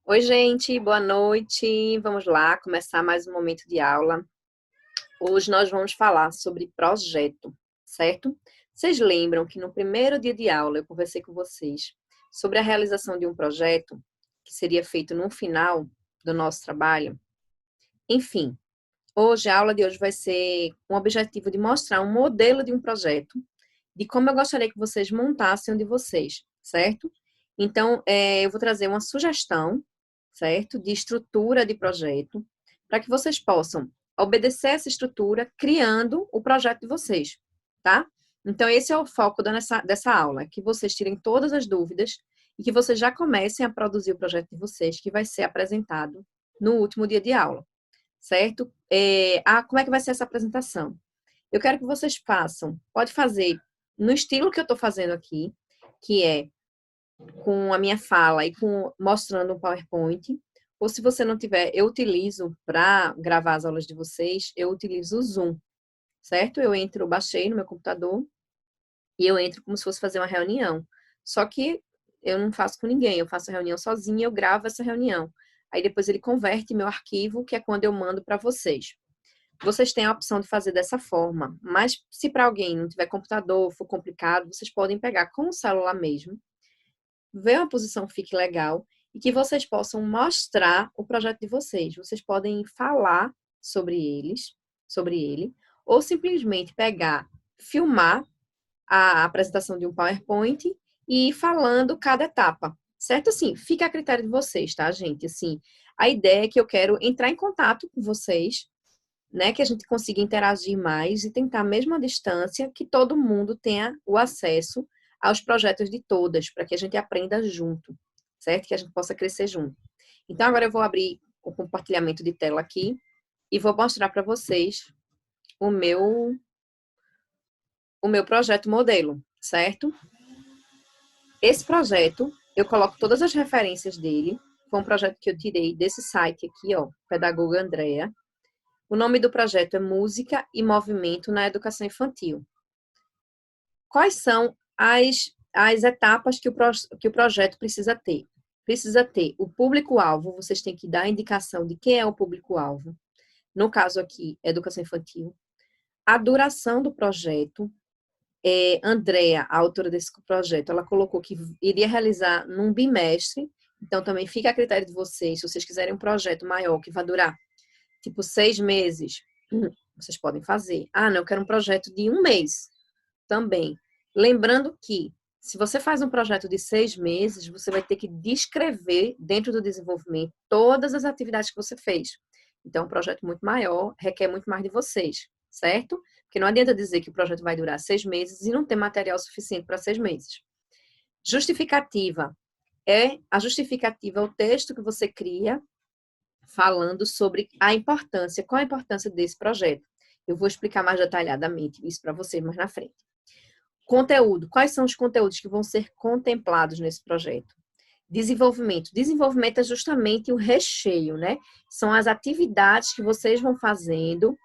Oi, gente, boa noite. Vamos lá começar mais um momento de aula. Hoje nós vamos falar sobre projeto, certo? Vocês lembram que no primeiro dia de aula eu conversei com vocês sobre a realização de um projeto que seria feito no final do nosso trabalho? Enfim, hoje a aula de hoje vai ser com o objetivo de mostrar um modelo de um projeto, de como eu gostaria que vocês montassem o de vocês, certo? Então, eu vou trazer uma sugestão, certo? De estrutura de projeto, para que vocês possam obedecer essa estrutura, criando o projeto de vocês, tá? Então, esse é o foco dessa aula, que vocês tirem todas as dúvidas e que vocês já comecem a produzir o projeto de vocês, que vai ser apresentado no último dia de aula, certo? Como é que vai ser essa apresentação? Eu quero que vocês façam, pode fazer no estilo que eu estou fazendo aqui, que é com a minha fala e mostrando um PowerPoint, ou se você não tiver, eu utilizo para gravar as aulas de vocês, eu utilizo o Zoom, certo? Baixei no meu computador e eu entro como se fosse fazer uma reunião. Só que eu não faço com ninguém, eu faço a reunião sozinha, eu gravo essa reunião. Aí depois ele converte meu arquivo, que é quando eu mando para vocês. Vocês têm a opção de fazer dessa forma, mas se para alguém não tiver computador, for complicado, vocês podem pegar com o celular mesmo, ver uma posição fique legal e que vocês possam mostrar o projeto de vocês. Vocês podem falar sobre ele, ou simplesmente pegar, filmar a apresentação de um PowerPoint e ir falando cada etapa. Certo? Assim, fica a critério de vocês, tá, gente? Assim, a ideia é que eu quero entrar em contato com vocês, né, que a gente consiga interagir mais e tentar, mesmo à distância, que todo mundo tenha o acesso aos projetos de todas, para que a gente aprenda junto, certo? Que a gente possa crescer junto. Então, agora eu vou abrir o compartilhamento de tela aqui e vou mostrar para vocês o meu projeto modelo, certo? Esse projeto, eu coloco todas as referências dele. Foi um projeto que eu tirei desse site aqui, ó, Pedagoga Andrea. O nome do projeto é Música e Movimento na Educação Infantil. Quais são as etapas que o projeto precisa ter? Precisa ter o público-alvo, vocês têm que dar a indicação de quem é o público-alvo. No caso aqui, Educação Infantil. A duração do projeto. Andrea, a autora desse projeto, ela colocou que iria realizar num bimestre, então também fica a critério de vocês, se vocês quiserem um projeto maior que vai durar tipo 6 meses, vocês podem fazer. Ah, não, eu quero um projeto de 1 mês também. Lembrando que, se você faz um projeto de 6 meses, você vai ter que descrever dentro do desenvolvimento todas as atividades que você fez. Então, é um projeto muito maior, requer muito mais de vocês, certo? Porque não adianta dizer que o projeto vai durar 6 meses e não ter material suficiente para 6 meses. Justificativa. A justificativa é o texto que você cria falando sobre a importância, qual a importância desse projeto. Eu vou explicar mais detalhadamente isso para vocês mais na frente. Conteúdo. Quais são os conteúdos que vão ser contemplados nesse projeto? Desenvolvimento. Desenvolvimento é justamente o recheio, né? São as atividades que vocês vão fazendo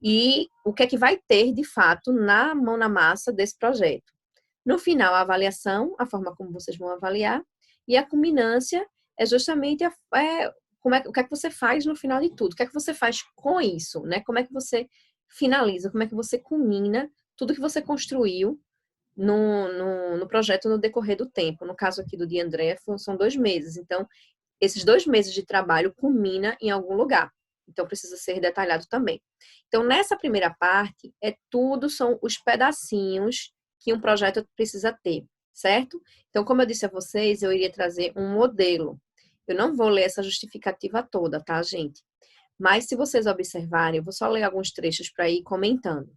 e o que é que vai ter, de fato, na mão na massa desse projeto. No final, a avaliação, a forma como vocês vão avaliar, e a culminância é justamente o que é que você faz no final de tudo, o que é que você faz com isso, né? Como é que você finaliza, como é que você culmina tudo que você construiu no projeto no decorrer do tempo. No caso aqui do de André, são 2 meses. Então, esses 2 meses de trabalho culmina em algum lugar. Então, precisa ser detalhado também. Então, nessa primeira parte, são os pedacinhos que um projeto precisa ter, certo? Então, como eu disse a vocês, eu iria trazer um modelo. Eu não vou ler essa justificativa toda, tá, gente? Mas, se vocês observarem, eu vou só ler alguns trechos para ir comentando.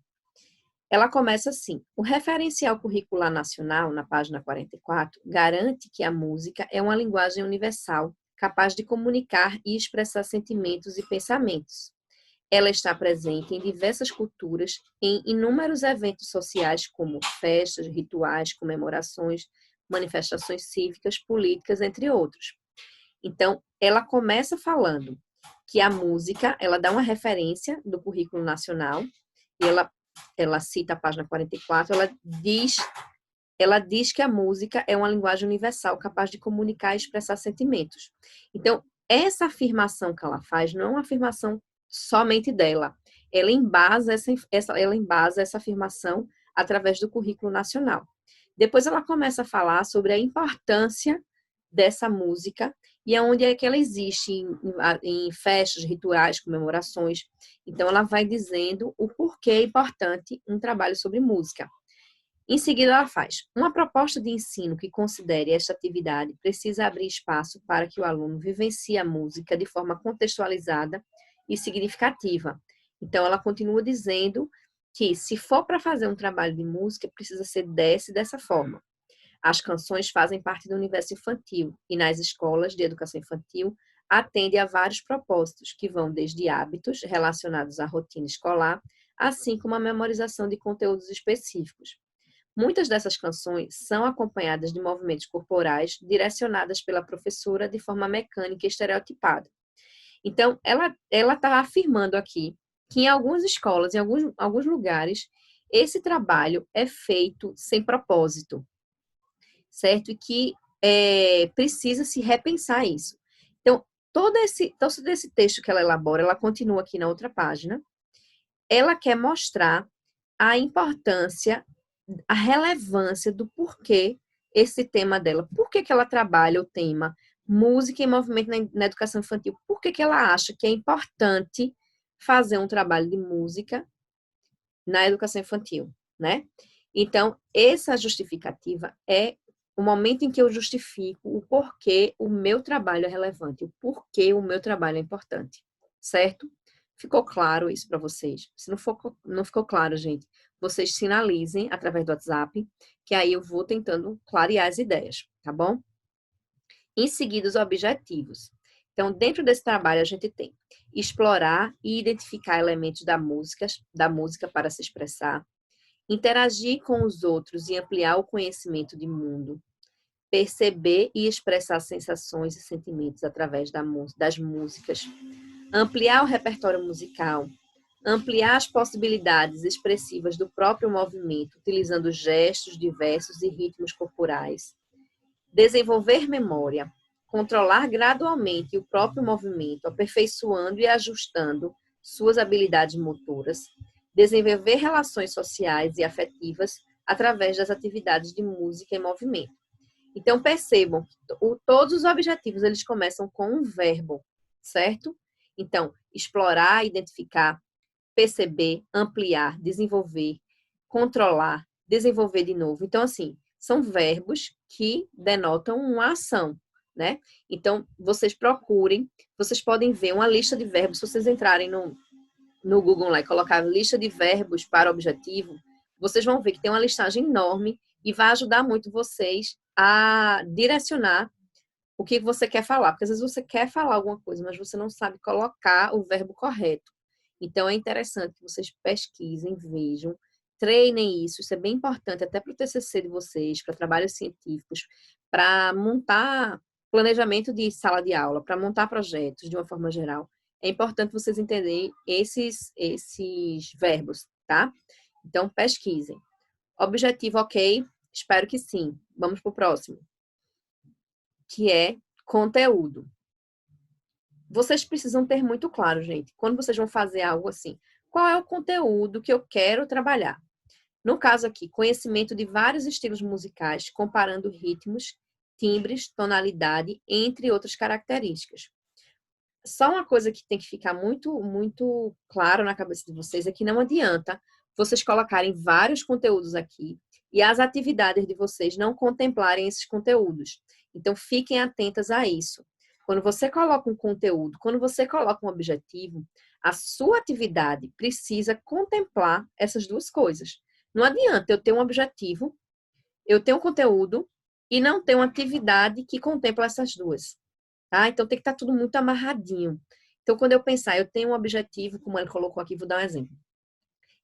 Ela começa assim: o referencial curricular nacional, na página 44, garante que a música é uma linguagem universal, capaz de comunicar e expressar sentimentos e pensamentos. Ela está presente em diversas culturas, em inúmeros eventos sociais, como festas, rituais, comemorações, manifestações cívicas, políticas, entre outros. Então, ela começa falando que a música, ela dá uma referência do currículo nacional, e ela cita a página 44, ela diz ela diz que a música é uma linguagem universal capaz de comunicar e expressar sentimentos. Então, essa afirmação que ela faz não é uma afirmação somente dela. Ela embasa essa afirmação através do currículo nacional. Depois ela começa a falar sobre a importância dessa música e aonde é que ela existe em festas, rituais, comemorações. Então, ela vai dizendo o porquê é importante um trabalho sobre música. Em seguida, ela faz uma proposta de ensino que considere esta atividade precisa abrir espaço para que o aluno vivencie a música de forma contextualizada e significativa. Então, ela continua dizendo que, se for para fazer um trabalho de música, precisa ser dessa forma. As canções fazem parte do universo infantil e nas escolas de educação infantil atende a vários propósitos, que vão desde hábitos relacionados à rotina escolar, assim como a memorização de conteúdos específicos. Muitas dessas canções são acompanhadas de movimentos corporais direcionadas pela professora de forma mecânica e estereotipada. Então, ela está afirmando aqui que em algumas escolas, em alguns lugares, esse trabalho é feito sem propósito, certo? E que precisa se repensar isso. Então, todo esse texto que ela elabora, ela continua aqui na outra página, ela quer mostrar a importância, a relevância do porquê esse tema dela. Por que ela trabalha o tema música e movimento na educação infantil? Por que ela acha que é importante fazer um trabalho de música na educação infantil, né? Então, essa justificativa é o momento em que eu justifico o porquê o meu trabalho é relevante, o porquê o meu trabalho é importante, certo? Ficou claro isso para vocês? Se não ficou claro, gente, vocês sinalizem através do WhatsApp, que aí eu vou tentando clarear as ideias, tá bom? Em seguida, os objetivos. Então, dentro desse trabalho, a gente tem explorar e identificar elementos da música para se expressar, interagir com os outros e ampliar o conhecimento de mundo, perceber e expressar sensações e sentimentos através das músicas, ampliar o repertório musical, ampliar as possibilidades expressivas do próprio movimento, utilizando gestos diversos e ritmos corporais, desenvolver memória, controlar gradualmente o próprio movimento, aperfeiçoando e ajustando suas habilidades motoras, desenvolver relações sociais e afetivas através das atividades de música e movimento. Então, percebam que todos os objetivos, eles começam com um verbo, certo? Então, explorar, identificar, perceber, ampliar, desenvolver, controlar, desenvolver de novo. Então, assim, são verbos que denotam uma ação, né? Então, vocês procurem, vocês podem ver uma lista de verbos, se vocês entrarem no Google lá e colocar lista de verbos para objetivo, vocês vão ver que tem uma listagem enorme e vai ajudar muito vocês a direcionar o que você quer falar. Porque às vezes você quer falar alguma coisa, mas você não sabe colocar o verbo correto. Então, é interessante que vocês pesquisem, vejam, treinem isso. Isso é bem importante até para o TCC de vocês, para trabalhos científicos, para montar planejamento de sala de aula, para montar projetos de uma forma geral. É importante vocês entenderem esses verbos, tá? Então, pesquisem. Objetivo, ok? Espero que sim. Vamos para o próximo, que é conteúdo. Vocês precisam ter muito claro, gente, quando vocês vão fazer algo assim, qual é o conteúdo que eu quero trabalhar? No caso aqui, conhecimento de vários estilos musicais, comparando ritmos, timbres, tonalidade, entre outras características. Só uma coisa que tem que ficar muito, muito claro na cabeça de vocês é que não adianta vocês colocarem vários conteúdos aqui e as atividades de vocês não contemplarem esses conteúdos. Então, fiquem atentas a isso. Quando você coloca um conteúdo, quando você coloca um objetivo, a sua atividade precisa contemplar essas duas coisas. Não adianta eu ter um objetivo, eu ter um conteúdo e não ter uma atividade que contempla essas duas. Tá? Então, tem que estar tudo muito amarradinho. Então, quando eu pensar, eu tenho um objetivo, como ele colocou aqui, vou dar um exemplo.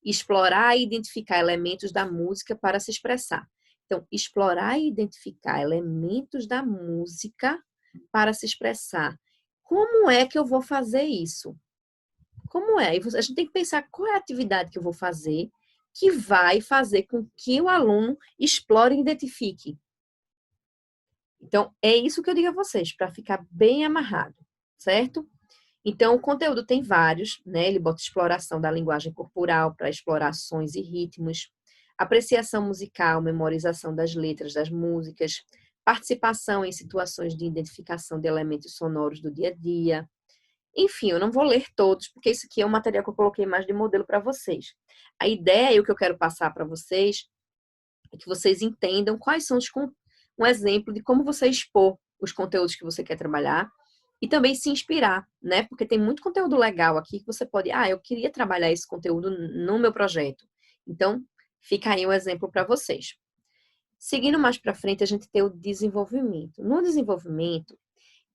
Explorar e identificar elementos da música para se expressar. Então, explorar e identificar elementos da música para se expressar. Como é que eu vou fazer isso? Como é? A gente tem que pensar qual é a atividade que eu vou fazer que vai fazer com que o aluno explore e identifique. Então, é isso que eu digo a vocês, para ficar bem amarrado, certo? Então, o conteúdo tem vários, né? Ele bota exploração da linguagem corporal para explorações e ritmos, apreciação musical, memorização das letras das músicas, participação em situações de identificação de elementos sonoros do dia a dia. Enfim, eu não vou ler todos, porque isso aqui é um material que eu coloquei mais de modelo para vocês. A ideia e o que eu quero passar para vocês é que vocês entendam quais são um exemplo de como você expor os conteúdos que você quer trabalhar e também se inspirar, né? Porque tem muito conteúdo legal aqui que você pode, eu queria trabalhar esse conteúdo no meu projeto. Então, fica aí um exemplo para vocês. Seguindo mais para frente, a gente tem o desenvolvimento. No desenvolvimento,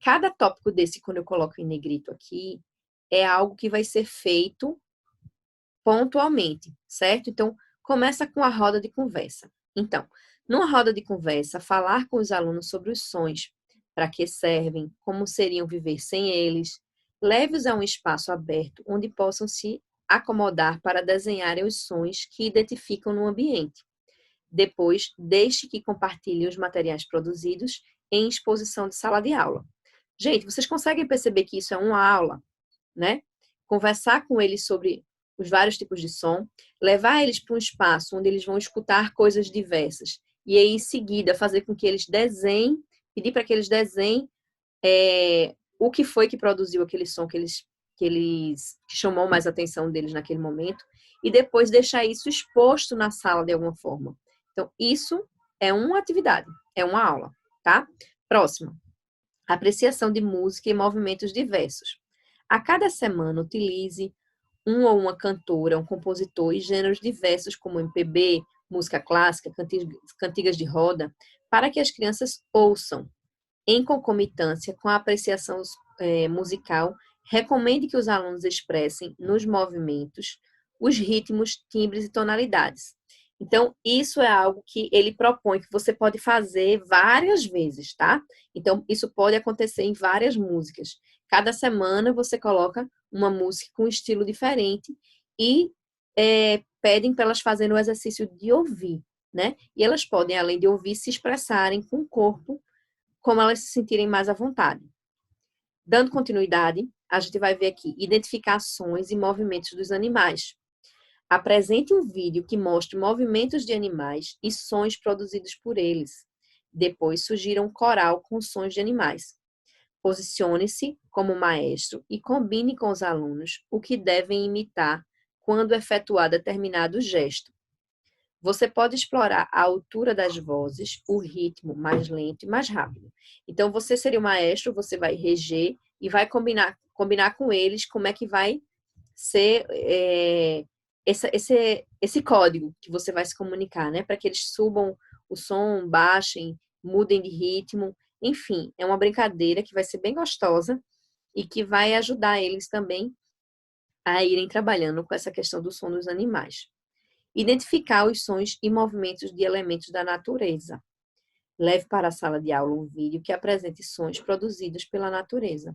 cada tópico desse, quando eu coloco em negrito aqui, é algo que vai ser feito pontualmente, certo? Então, começa com a roda de conversa. Então, numa roda de conversa, falar com os alunos sobre os sons, para que servem, como seriam viver sem eles, leve-os a um espaço aberto onde possam se acomodar para desenharem os sons que identificam no ambiente. Depois, deixe que compartilhem os materiais produzidos em exposição de sala de aula. Gente, vocês conseguem perceber que isso é uma aula, né? Conversar com eles sobre os vários tipos de som, levar eles para um espaço onde eles vão escutar coisas diversas e aí em seguida fazer com que eles desenhem, pedir para que eles desenhem o que foi que produziu aquele som que chamou mais a atenção deles naquele momento e depois deixar isso exposto na sala de alguma forma. Então, isso é uma atividade, é uma aula, tá? Próxima. Apreciação de música e movimentos diversos. A cada semana, utilize um ou uma cantora, um compositor e gêneros diversos como MPB, música clássica, cantigas de roda, para que as crianças ouçam. Em concomitância com a apreciação musical, recomende que os alunos expressem nos movimentos os ritmos, timbres e tonalidades. Então, isso é algo que ele propõe que você pode fazer várias vezes, tá? Então, isso pode acontecer em várias músicas. Cada semana você coloca uma música com um estilo diferente e pedem para elas fazerem o exercício de ouvir, né? E elas podem, além de ouvir, se expressarem com o corpo, como elas se sentirem mais à vontade. Dando continuidade, a gente vai ver aqui identificações e movimentos dos animais. Apresente um vídeo que mostre movimentos de animais e sons produzidos por eles. Depois, sugira um coral com sons de animais. Posicione-se como maestro e combine com os alunos o que devem imitar quando efetuar determinado gesto. Você pode explorar a altura das vozes, o ritmo mais lento e mais rápido. Então, você seria o maestro, você vai reger e vai combinar com eles como é que vai ser esse código que você vai se comunicar, né? Para que eles subam o som, baixem, mudem de ritmo. Enfim, é uma brincadeira que vai ser bem gostosa e que vai ajudar eles também a irem trabalhando com essa questão do som dos animais. Identificar os sons e movimentos de elementos da natureza. Leve para a sala de aula um vídeo que apresente sons produzidos pela natureza.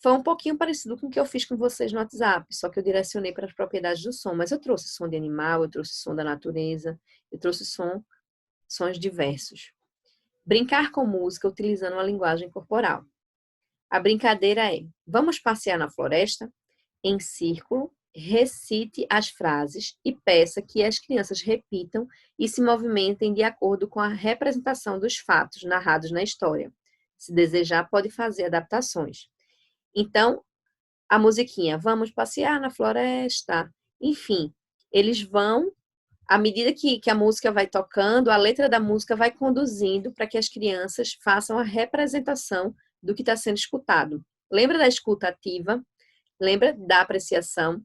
Foi um pouquinho parecido com o que eu fiz com vocês no WhatsApp, só que eu direcionei para as propriedades do som, mas eu trouxe som de animal, eu trouxe som da natureza, eu trouxe sons diversos. Brincar com música utilizando uma linguagem corporal. A brincadeira é: vamos passear na floresta? Em círculo, recite as frases e peça que as crianças repitam e se movimentem de acordo com a representação dos fatos narrados na história. Se desejar, pode fazer adaptações. Então, a musiquinha, vamos passear na floresta. Enfim, eles vão, à medida que a música vai tocando, a letra da música vai conduzindo para que as crianças façam a representação do que está sendo escutado. Lembra da escuta ativa? Lembra da apreciação?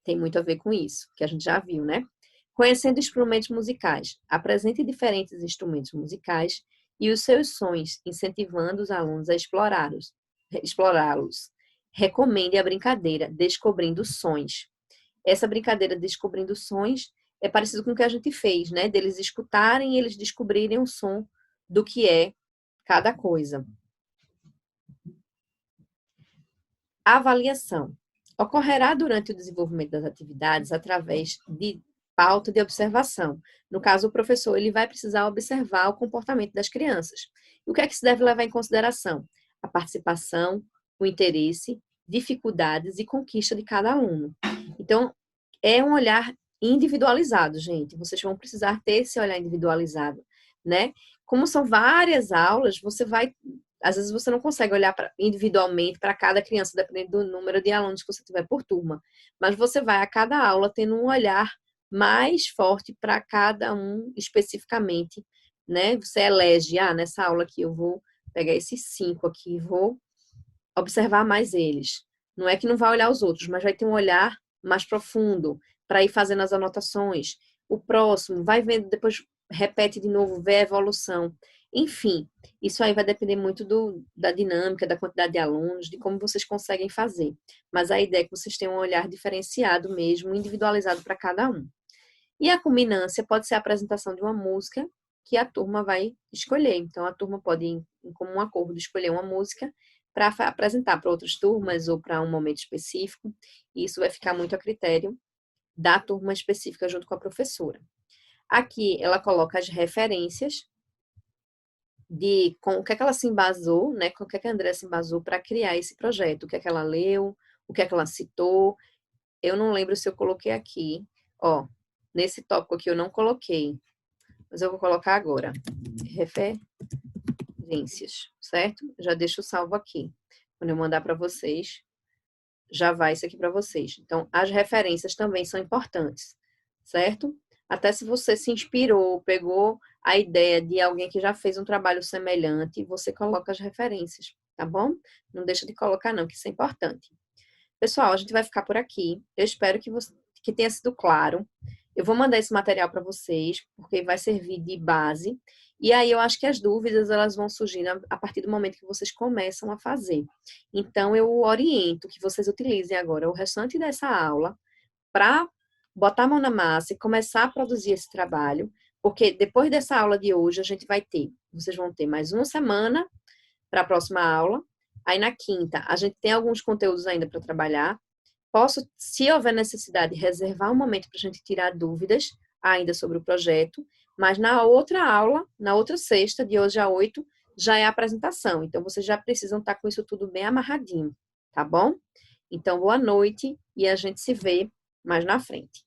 Tem muito a ver com isso, que a gente já viu, né? Conhecendo instrumentos musicais. Apresente diferentes instrumentos musicais e os seus sons, incentivando os alunos a explorá-los. Recomende a brincadeira Descobrindo Sons. Essa brincadeira Descobrindo Sons é parecido com o que a gente fez, né? Deles escutarem e eles descobrirem o som do que é cada coisa. A avaliação ocorrerá durante o desenvolvimento das atividades através de pauta de observação. No caso, o professor ele vai precisar observar o comportamento das crianças. E o que é que se deve levar em consideração? A participação, o interesse, dificuldades e conquista de cada aluno. Então, é um olhar individualizado, gente. Vocês vão precisar ter esse olhar individualizado, né? Como são várias aulas, você vai às vezes você não consegue olhar individualmente para cada criança, dependendo do número de alunos que você tiver por turma. Mas você vai a cada aula tendo um olhar mais forte para cada um especificamente, né? Você elege, nessa aula aqui eu vou pegar esses 5 aqui e vou observar mais eles. Não é que não vai olhar os outros, mas vai ter um olhar mais profundo para ir fazendo as anotações. O próximo vai vendo, depois repete de novo, vê a evolução. Enfim, isso aí vai depender muito da dinâmica, da quantidade de alunos, de como vocês conseguem fazer. Mas a ideia é que vocês tenham um olhar diferenciado mesmo, individualizado para cada um. E a culminância pode ser a apresentação de uma música que a turma vai escolher. Então, a turma pode, em comum acordo, escolher uma música para apresentar para outras turmas ou para um momento específico. E isso vai ficar muito a critério da turma específica junto com a professora. Aqui, ela coloca as referências de com o que é que ela se embasou, né? Com o que é que a Andrea se embasou para criar esse projeto. O que é que ela leu, o que é que ela citou. Eu não lembro se eu coloquei aqui. Ó, nesse tópico aqui eu não coloquei, mas eu vou colocar agora. Referências, certo? Já deixo salvo aqui. Quando eu mandar para vocês, já vai isso aqui para vocês. Então, as referências também são importantes, certo? Até se você se inspirou, pegou a ideia de alguém que já fez um trabalho semelhante, você coloca as referências, tá bom? Não deixa de colocar não, que isso é importante. Pessoal, a gente vai ficar por aqui. Eu espero que tenha sido claro. Eu vou mandar esse material para vocês, porque vai servir de base. E aí eu acho que as dúvidas elas vão surgindo a partir do momento que vocês começam a fazer. Então eu oriento que vocês utilizem agora o restante dessa aula para botar a mão na massa e começar a produzir esse trabalho, porque depois dessa aula de hoje vocês vão ter mais uma semana para a próxima aula. Aí na quinta, a gente tem alguns conteúdos ainda para trabalhar. Posso, se houver necessidade, reservar um momento para a gente tirar dúvidas ainda sobre o projeto, mas na outra aula, na outra sexta, de hoje a 8, já é a apresentação. Então, vocês já precisam estar com isso tudo bem amarradinho, tá bom? Então, boa noite e a gente se vê mais na frente.